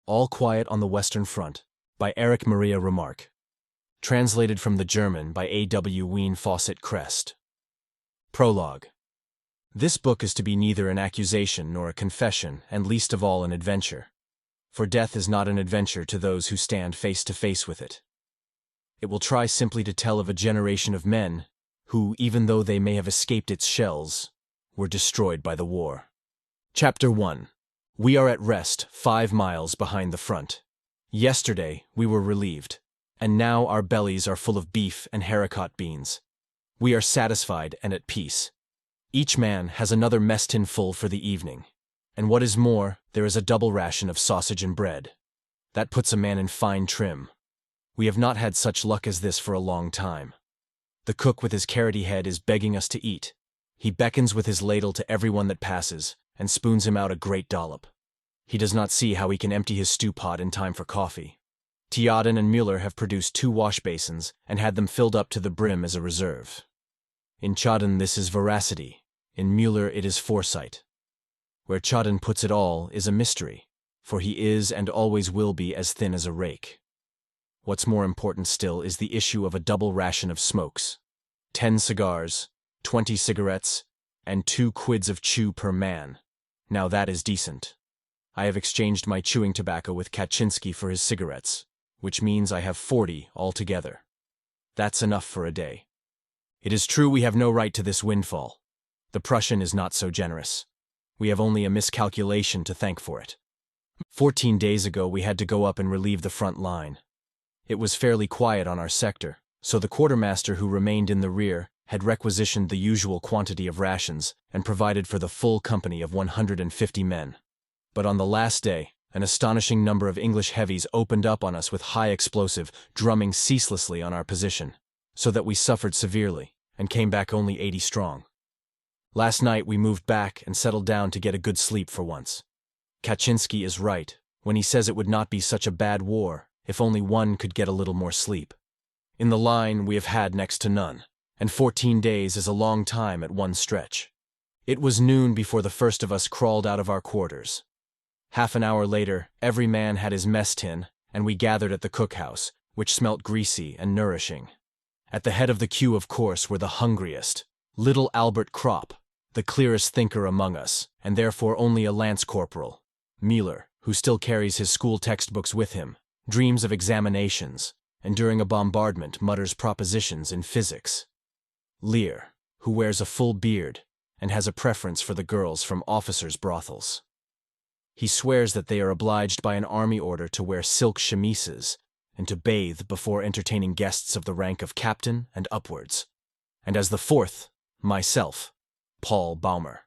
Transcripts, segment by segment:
All Quiet on the Western Front, by Erich Maria Remarque. Translated from the German by A.W. Wheen Fawcett Crest. Prologue. This book is to be neither an accusation nor a confession, and least of all an adventure. For death is not an adventure to those who stand face to face with it. It will try simply to tell of a generation of men who, even though they may have escaped its shells, were destroyed by the war. Chapter 1. We are at rest 5 miles behind the front. Yesterday we were relieved, and now our bellies are full of beef and haricot beans. We are satisfied and at peace. Each man has another mess tin full for the evening, and what is more, there is a double ration of sausage and bread. That puts a man in fine trim. We have not had such luck as this for a long time. The cook with his carroty head is begging us to eat. He beckons with his ladle to everyone that passes, and spoons him out a great dollop. He does not see how he can empty his stew pot in time for coffee. Theoden and Mueller have produced 2 wash basins and had them filled up to the brim as a reserve. In Theoden this is veracity, in Mueller it is foresight. Where Theoden puts it all is a mystery, for he is and always will be as thin as a rake. What's more important still is the issue of a double ration of smokes. 10 cigars, 20 cigarettes, and 2 quids of chew per man. Now that is decent. I have exchanged my chewing tobacco with Kaczynski for his cigarettes, which means I have 40 altogether. That's enough for a day. It is true we have no right to this windfall. The Prussian is not so generous. We have only a miscalculation to thank for it. 14 days ago we had to go up and relieve the front line. It was fairly quiet on our sector, so the quartermaster who remained in the rear had requisitioned the usual quantity of rations and provided for the full company of 150 men. But on the last day, an astonishing number of English heavies opened up on us with high explosive, drumming ceaselessly on our position, so that we suffered severely and came back only 80 strong. Last night we moved back and settled down to get a good sleep for once. Kaczynski is right when he says it would not be such a bad war if only one could get a little more sleep. In the line we have had next to none, and 14 days is a long time at one stretch. It was noon before the first of us crawled out of our quarters. Half an hour later, every man had his mess tin, and we gathered at the cookhouse, which smelt greasy and nourishing. At the head of the queue, of course, were the hungriest. Little Albert Kropp, the clearest thinker among us, and therefore only a lance corporal. Mueller, who still carries his school textbooks with him, dreams of examinations, and during a bombardment mutters propositions in physics. Lear, who wears a full beard and has a preference for the girls from officers' brothels. He swears that they are obliged by an army order to wear silk chemises and to bathe before entertaining guests of the rank of captain and upwards. And as the 4th, myself, Paul Baumer.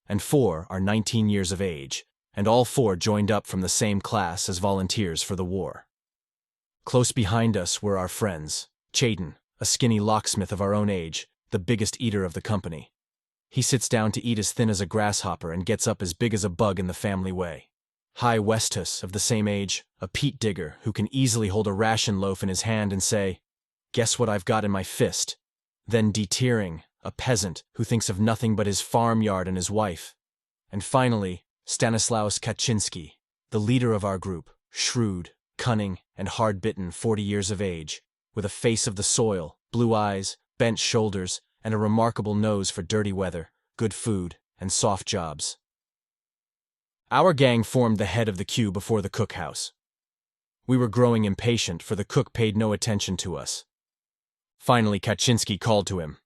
And 4 are 19 years of age, and all 4 joined up from the same class as volunteers for the war. Close behind us were our friends, Chaden, a skinny locksmith of our own age, the biggest eater of the company. He sits down to eat as thin as a grasshopper and gets up as big as a bug in the family way. High Westus, of the same age, a peat digger who can easily hold a ration loaf in his hand and say, "Guess what I've got in my fist?" Then Deteering, a peasant who thinks of nothing but his farmyard and his wife. And finally, Stanislaus Kaczynski, the leader of our group, shrewd, cunning, and hard-bitten, 40 years of age, with a face of the soil, blue eyes, bent shoulders, and a remarkable nose for dirty weather, good food, and soft jobs. Our gang formed the head of the queue before the cookhouse. We were growing impatient, for the cook paid no attention to us. Finally Kaczynski called to him.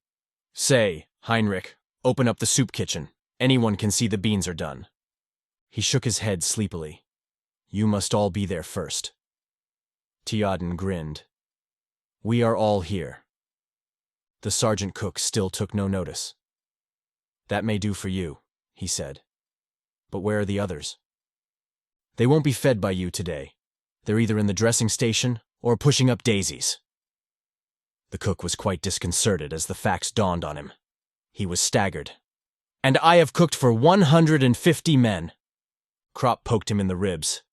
"Say, Heinrich, open up the soup kitchen. Anyone can see the beans are done." He shook his head sleepily. "You must all be there first." Theoden grinned. "We are all here." The sergeant cook still took no notice. "That may do for you," he said. "But where are the others?" "They won't be fed by you today. They're either in the dressing station or pushing up daisies." The cook was quite disconcerted as the facts dawned on him. He was staggered. "And I have cooked for 150 men." Kropp poked him in the ribs.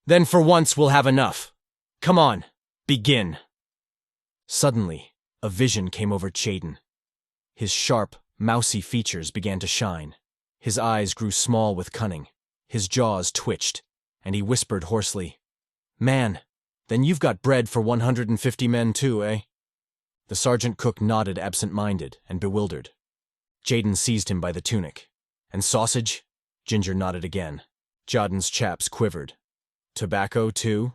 "Then for once we'll have enough. Come on, begin." Suddenly, a vision came over Chaden. His sharp, mousy features began to shine. His eyes grew small with cunning. His jaws twitched. and he whispered hoarsely, "Man, then you've got bread for 150 men too, eh?" The sergeant cook nodded absent-minded and bewildered. Jaden seized him by the tunic. "And sausage?" Ginger nodded again. Jaden's chaps quivered. "Tobacco too?"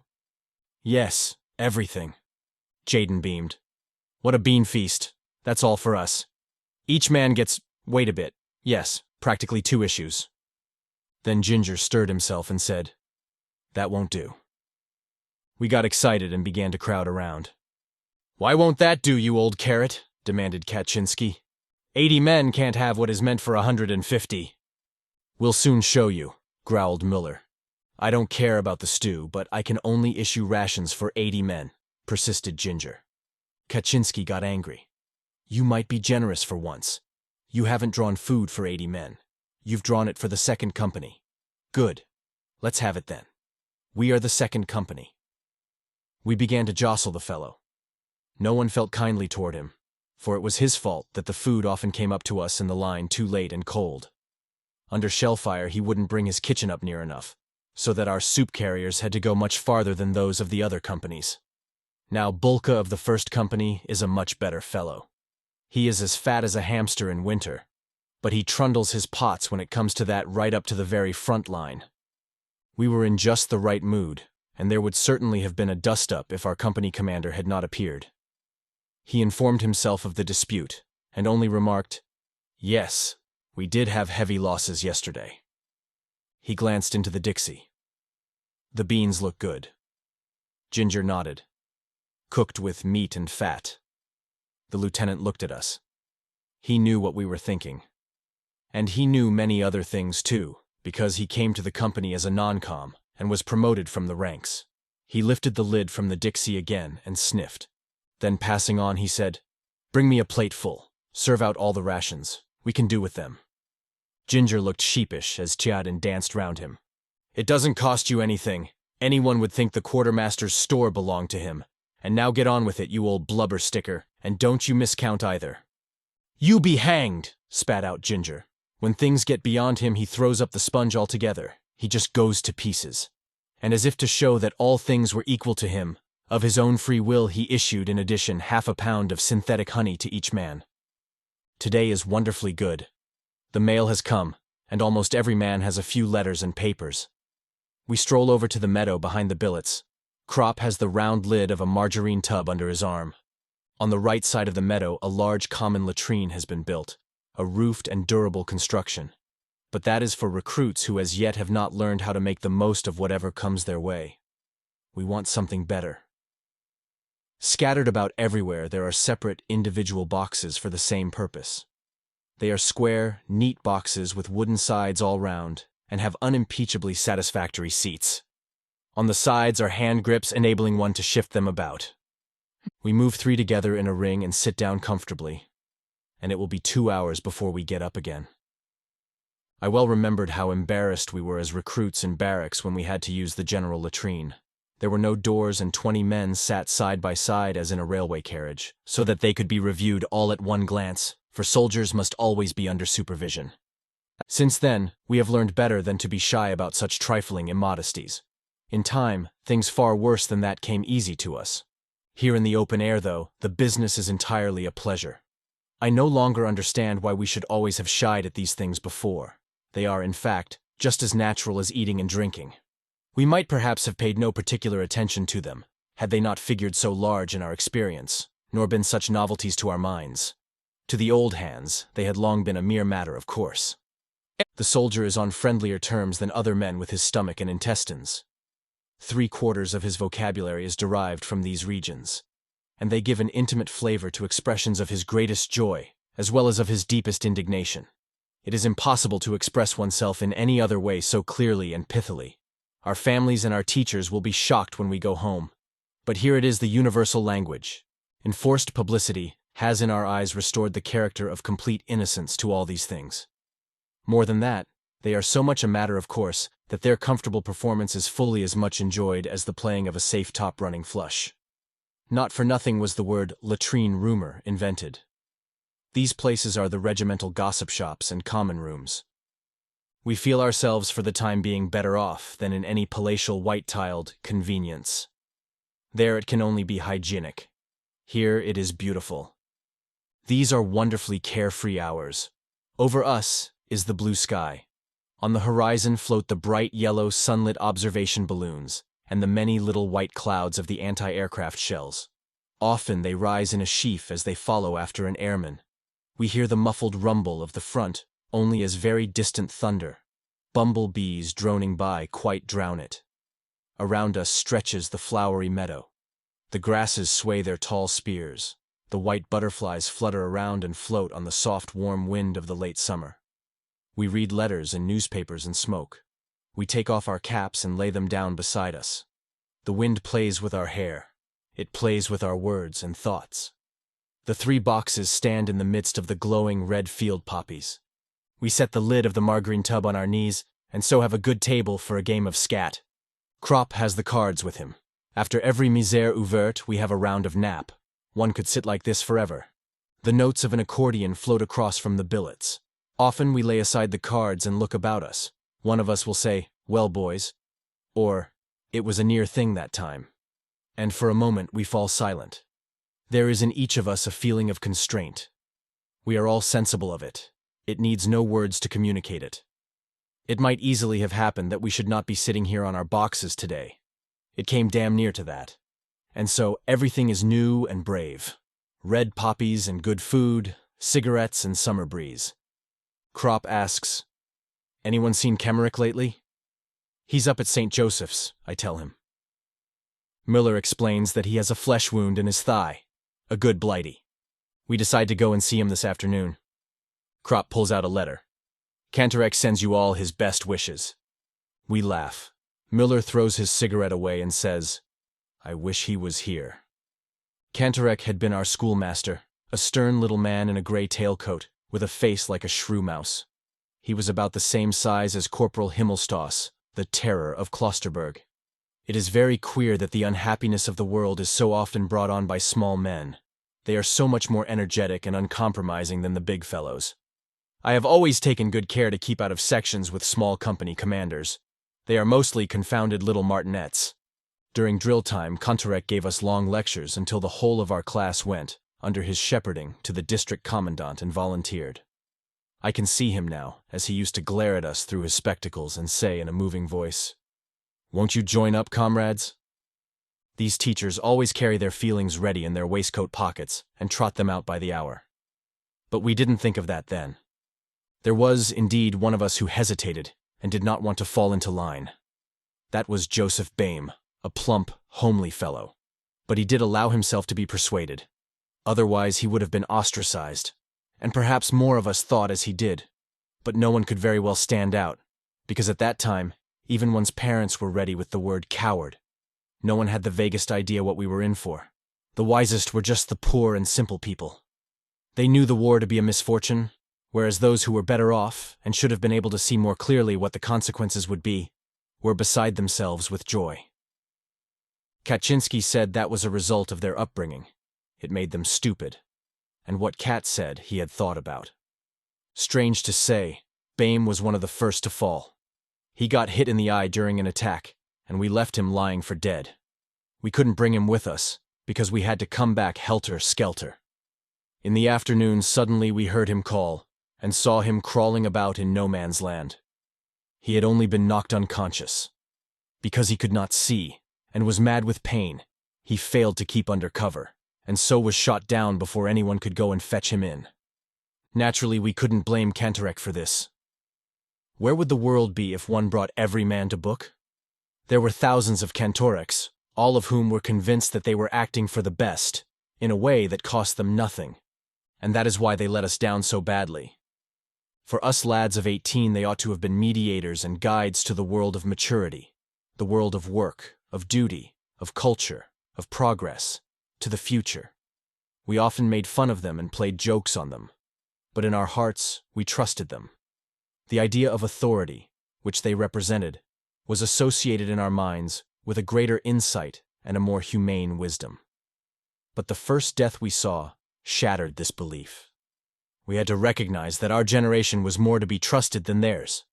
"Yes, everything." Jaden beamed. "What a bean feast. That's all for us. Each man gets, wait a bit, yes, practically 2 issues. Then Ginger stirred himself and said, "That won't do." We got excited and began to crowd around. "Why won't that do, you old carrot?" demanded Kaczynski. 80 men can't have what is meant for 150. "We'll soon show you," growled Muller. "I don't care about the stew, but I can only issue rations for 80 men, persisted Ginger. Kaczynski got angry. "You might be generous for once. You haven't drawn food for 80 men. You've drawn it for the 2nd company. Good. Let's have it then. We are the 2nd company." We began to jostle the fellow. No one felt kindly toward him, for it was his fault that the food often came up to us in the line too late and cold. Under shell fire, he wouldn't bring his kitchen up near enough, so that our soup carriers had to go much farther than those of the other companies. Now Bulka of the 1st company is a much better fellow. He is as fat as a hamster in winter, but he trundles his pots when it comes to that right up to the very front line. We were in just the right mood, and there would certainly have been a dust-up if our company commander had not appeared. He informed himself of the dispute, and only remarked, "Yes, we did have heavy losses yesterday." He glanced into the Dixie. "The beans look good." Ginger nodded. "Cooked with meat and fat." The lieutenant looked at us. He knew what we were thinking. And he knew many other things too, because he came to the company as a non-com and was promoted from the ranks. He lifted the lid from the Dixie again and sniffed. Then passing on, he said, "Bring me a plate full. Serve out all the rations. We can do with them." Ginger looked sheepish as Chiadin danced round him. "It doesn't cost you anything. Anyone would think the quartermaster's store belonged to him. And now get on with it, you old blubber sticker, and don't you miscount either." "You be hanged," spat out Ginger. When things get beyond him, he throws up the sponge altogether. He just goes to pieces. And as if to show that all things were equal to him, of his own free will he issued in addition 1/2 pound of synthetic honey to each man. Today is wonderfully good. The mail has come, and almost every man has a few letters and papers. We stroll over to the meadow behind the billets. Crop has the round lid of a margarine tub under his arm. On the right side of the meadow, a large common latrine has been built, a roofed and durable construction. But that is for recruits who as yet have not learned how to make the most of whatever comes their way. We want something better. Scattered about everywhere, there are separate individual boxes for the same purpose. They are square, neat boxes with wooden sides all round, and have unimpeachably satisfactory seats. On the sides are hand grips enabling one to shift them about. We move 3 together in a ring and sit down comfortably, and it will be 2 hours before we get up again. I well remembered how embarrassed we were as recruits in barracks when we had to use the general latrine. There were no doors and 20 men sat side by side as in a railway carriage, so that they could be reviewed all at one glance, for soldiers must always be under supervision. Since then, we have learned better than to be shy about such trifling immodesties. In time, things far worse than that came easy to us. Here in the open air, though, the business is entirely a pleasure. I no longer understand why we should always have shied at these things before. They are, in fact, just as natural as eating and drinking. We might perhaps have paid no particular attention to them, had they not figured so large in our experience, nor been such novelties to our minds. To the old hands, they had long been a mere matter of course. The soldier is on friendlier terms than other men with his stomach and intestines. 3/4 of his vocabulary is derived from these regions, and they give an intimate flavor to expressions of his greatest joy, as well as of his deepest indignation. It is impossible to express oneself in any other way so clearly and pithily. Our families and our teachers will be shocked when we go home. But here it is, the universal language. Enforced publicity has in our eyes restored the character of complete innocence to all these things. More than that, they are so much a matter of course that their comfortable performance is fully as much enjoyed as the playing of a safe top-running flush. Not for nothing was the word latrine rumor invented. These places are the regimental gossip shops and common rooms. We feel ourselves for the time being better off than in any palatial white-tiled convenience. There it can only be hygienic. Here it is beautiful. These are wonderfully carefree hours. Over us is the blue sky. On the horizon float the bright yellow sunlit observation balloons and the many little white clouds of the anti-aircraft shells. Often they rise in a sheaf as they follow after an airman. We hear the muffled rumble of the front only as very distant thunder. Bumblebees droning by quite drown it. Around us stretches the flowery meadow. The grasses sway their tall spears. The white butterflies flutter around and float on the soft, warm wind of the late summer. We read letters and newspapers and smoke. We take off our caps and lay them down beside us. The wind plays with our hair. It plays with our words and thoughts. The 3 boxes stand in the midst of the glowing red field poppies. We set the lid of the margarine tub on our knees and so have a good table for a game of scat. Krop has the cards with him. After every misère ouverte, we have a round of nap. One could sit like this forever. The notes of an accordion float across from the billets. Often we lay aside the cards and look about us. One of us will say, "Well, boys," or, "It was a near thing that time." And for a moment we fall silent. There is in each of us a feeling of constraint. We are all sensible of it. It needs no words to communicate it. It might easily have happened that we should not be sitting here on our boxes today. It came damn near to that. And so everything is new and brave. Red poppies and good food, cigarettes and summer breeze. Krop asks, "Anyone seen Kemmerich lately?" "He's up at St. Joseph's," I tell him. Müller explains that he has a flesh wound in his thigh, a good blighty. We decide to go and see him this afternoon. Krop pulls out a letter. "Kantorek sends you all his best wishes." We laugh. Müller throws his cigarette away and says, "I wish he was here." Kantorek had been our schoolmaster, a stern little man in a gray tailcoat, with a face like a shrew mouse. He was about the same size as Corporal Himmelstoss, the terror of Klosterberg. It is very queer that the unhappiness of the world is so often brought on by small men. They are so much more energetic and uncompromising than the big fellows. I have always taken good care to keep out of sections with small company commanders. They are mostly confounded little martinets. During drill time, Kantorek gave us long lectures until the whole of our class went, under his shepherding, to the district commandant and volunteered. I can see him now, as he used to glare at us through his spectacles and say in a moving voice, "Won't you join up, comrades?" These teachers always carry their feelings ready in their waistcoat pockets and trot them out by the hour. But we didn't think of that then. There was, indeed, one of us who hesitated and did not want to fall into line. That was Joseph Boehm, a plump, homely fellow. But he did allow himself to be persuaded. Otherwise he would have been ostracized, and perhaps more of us thought as he did. But no one could very well stand out, because at that time, even one's parents were ready with the word coward. No one had the vaguest idea what we were in for. The wisest were just the poor and simple people. They knew the war to be a misfortune, whereas those who were better off, and should have been able to see more clearly what the consequences would be, were beside themselves with joy. Kaczynski said that was a result of their upbringing. It made them stupid. And what Kat said he had thought about. Strange to say, Boehm was one of the first to fall. He got hit in the eye during an attack, and we left him lying for dead. We couldn't bring him with us, because we had to come back helter-skelter. In the afternoon, suddenly we heard him call, and saw him crawling about in no man's land. He had only been knocked unconscious. Because he could not see, and was mad with pain, he failed to keep under cover, and so was shot down before anyone could go and fetch him in. Naturally, we couldn't blame Kantorek for this. Where would the world be if one brought every man to book? There were thousands of Kantoreks, all of whom were convinced that they were acting for the best, in a way that cost them nothing, and that is why they let us down so badly. For us lads of 18, they ought to have been mediators and guides to the world of maturity, the world of work, of duty, of culture, of progress, to the future. We often made fun of them and played jokes on them, but in our hearts, we trusted them. The idea of authority, which they represented, was associated in our minds with a greater insight and a more humane wisdom. But the first death we saw shattered this belief. We had to recognize that our generation was more to be trusted than theirs.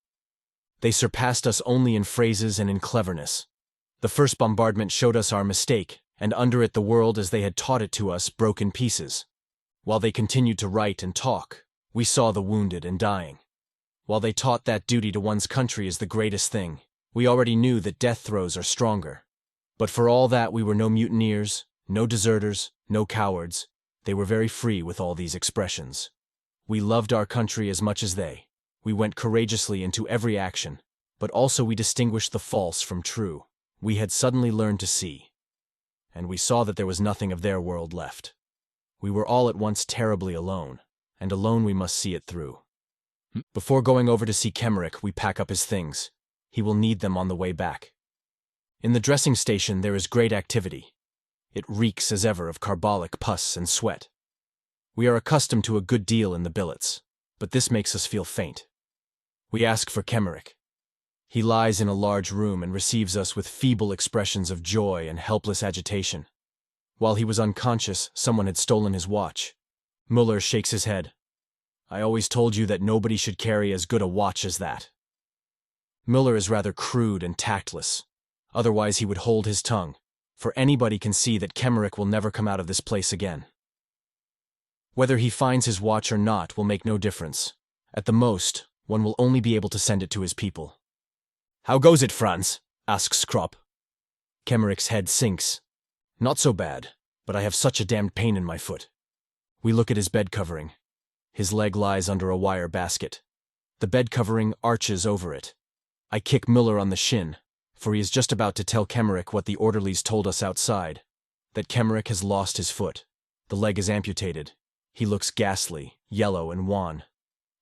They surpassed us only in phrases and in cleverness. The first bombardment showed us our mistake, and under it the world as they had taught it to us broke in pieces. While they continued to write and talk, we saw the wounded and dying. While they taught that duty to one's country is the greatest thing, we already knew that death throes are stronger. But for all that we were no mutineers, no deserters, no cowards. They were very free with all these expressions. We loved our country as much as they. We went courageously into every action, but also we distinguished the false from true. We had suddenly learned to see. And we saw that there was nothing of their world left. We were all at once terribly alone, and alone we must see it through. Before going over to see Remarque, we pack up his things. He will need them on the way back. In the dressing station there is great activity. It reeks as ever of carbolic pus and sweat. We are accustomed to a good deal in the billets, but this makes us feel faint. We ask for Remarque. He lies in a large room and receives us with feeble expressions of joy and helpless agitation. While he was unconscious, someone had stolen his watch. Müller shakes his head. I always told you that nobody should carry as good a watch as that. Müller is rather crude and tactless. Otherwise he would hold his tongue, for anybody can see that Remarque will never come out of this place again. Whether he finds his watch or not will make no difference. At the most, one will only be able to send it to his people. How goes it, Franz? Asks Kropp. Remarque's head sinks. Not so bad, but I have such a damned pain in my foot. We look at his bed covering. His leg lies under a wire basket. The bed covering arches over it. I kick Müller on the shin, for he is just about to tell Remarque what the orderlies told us outside, that Remarque has lost his foot. The leg is amputated. He looks ghastly, yellow and wan.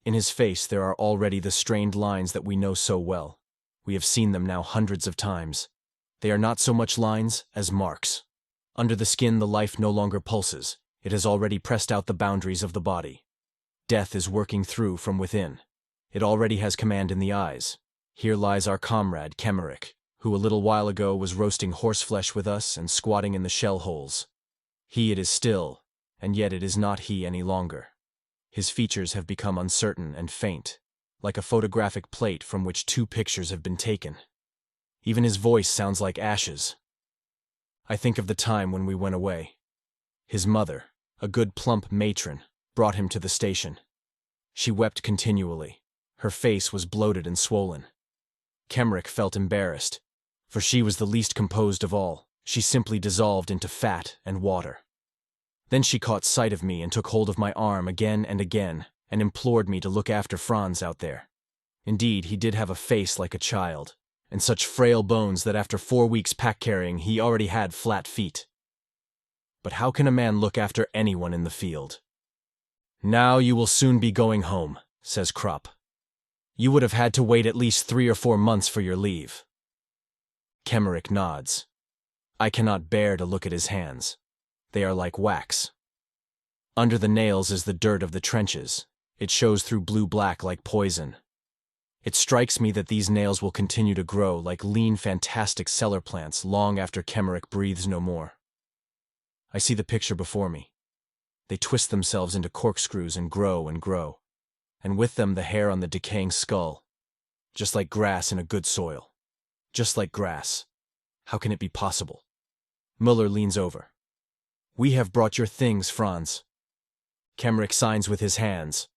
In his face there are already the strained lines that we know so well. We have seen them now hundreds of times. They are not so much lines as marks. Under the skin the life no longer pulses. It has already pressed out the boundaries of the body. Death is working through from within. It already has command in the eyes. Here lies our comrade, Remarque, who a little while ago was roasting horseflesh with us and squatting in the shell holes. He it is still, and yet it is not he any longer. His features have become uncertain and faint, like a photographic plate from which two pictures have been taken. Even his voice sounds like ashes. I think of the time when we went away. His mother, a good plump matron, brought him to the station. She wept continually. Her face was bloated and swollen. Remarque felt embarrassed, for she was the least composed of all. She simply dissolved into fat and water. Then she caught sight of me and took hold of my arm again and implored me to look after Franz out there. Indeed, he did have a face like a child, and such frail bones that after 4 weeks pack-carrying he already had flat feet. But how can a man look after anyone in the field? Now you will soon be going home, says Kropp. You would have had to wait at least 3 or 4 months for your leave. Remarque nods. I cannot bear to look at his hands. They are like wax. Under the nails is the dirt of the trenches. It shows through blue-black like poison. It strikes me that these nails will continue to grow like lean, fantastic cellar plants long after Remarque breathes no more. I see the picture before me. They twist themselves into corkscrews and grow, and with them the hair on the decaying skull, just like grass in a good soil. Just like grass. How can it be possible? Müller leans over. We have brought your things, Franz. Remarque signs with his hands.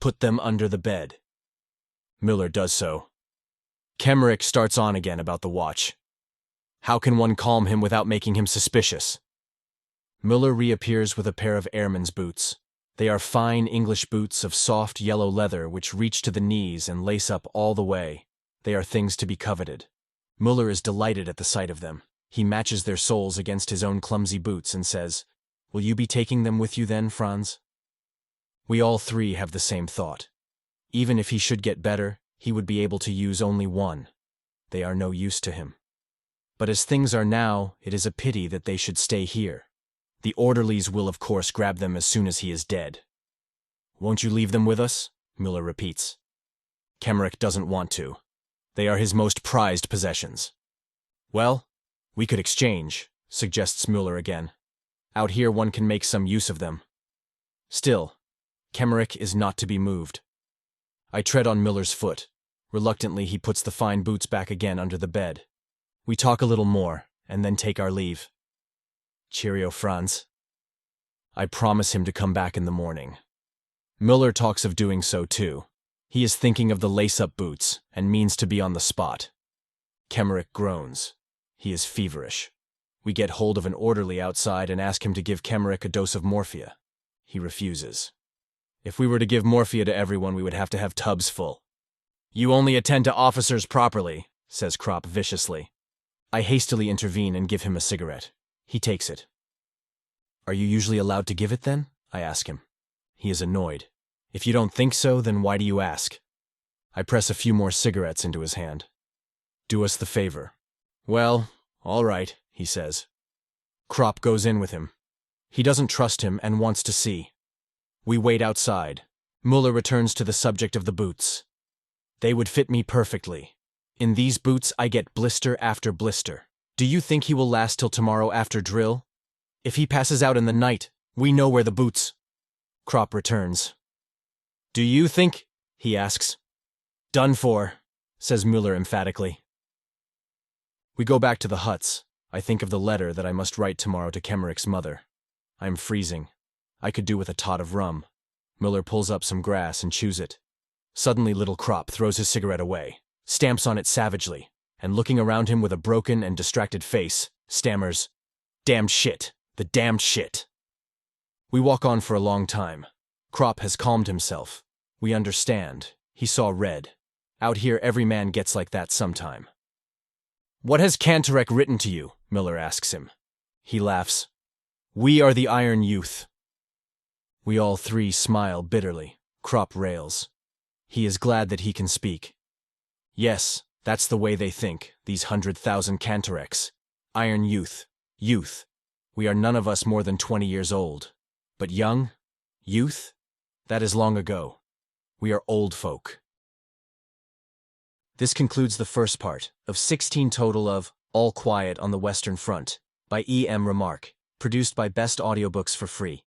Put them under the bed. Müller does so. Remarque starts on again about the watch. How can one calm him without making him suspicious? Müller reappears with a pair of airman's boots. They are fine English boots of soft yellow leather which reach to the knees and lace up all the way. They are things to be coveted. Müller is delighted at the sight of them. He matches their soles against his own clumsy boots and says, Will you be taking them with you then, Franz? We all three have the same thought. Even if he should get better, he would be able to use only one. They are no use to him. But as things are now, it is a pity that they should stay here. The orderlies will of course grab them as soon as he is dead. Won't you leave them with us? Müller repeats. Remarque doesn't want to. They are his most prized possessions. Well, we could exchange, suggests Müller again. Out here one can make some use of them. Still, Remarque is not to be moved. I tread on Müller's foot. Reluctantly, he puts the fine boots back again under the bed. We talk a little more, and then take our leave. Cheerio, Franz. I promise him to come back in the morning. Müller talks of doing so too. He is thinking of the lace-up boots, and means to be on the spot. Kemmerich groans. He is feverish. We get hold of an orderly outside and ask him to give Kemmerich a dose of morphia. He refuses. If we were to give morphia to everyone, we would have to have tubs full. You only attend to officers properly, says Kropp viciously. I hastily intervene and give him a cigarette. He takes it. Are you usually allowed to give it then? I ask him. He is annoyed. If you don't think so, then why do you ask? I press a few more cigarettes into his hand. Do us the favor. Well, all right, he says. Kropp goes in with him. He doesn't trust him and wants to see. We wait outside. Müller returns to the subject of the boots. They would fit me perfectly. In these boots I get blister after blister. Do you think he will last till tomorrow after drill? If he passes out in the night, we know where the boots. Kropp returns. Do you think? He asks. Done for, says Müller emphatically. We go back to the huts. I think of the letter that I must write tomorrow to Kemmerich's mother. I am freezing. I could do with a tot of rum. Müller pulls up some grass and chews it. Suddenly little Kropp throws his cigarette away, stamps on it savagely, and looking around him with a broken and distracted face, stammers, Damned shit, the damned shit. We walk on for a long time. Kropp has calmed himself. We understand. He saw red. Out here every man gets like that sometime. What has Kantorek written to you? Müller asks him. He laughs. We are the Iron Youth. We all three smile bitterly. Kropp rails. He is glad that he can speak. Yes, that's the way they think, these 100,000 Kantoreks. Iron Youth. Youth. We are none of us more than 20 years old. But young? Youth? That is long ago. We are old folk. This concludes the first part of 16 total of All Quiet on the Western Front by E.M. Remarque, produced by Best Audiobooks for free.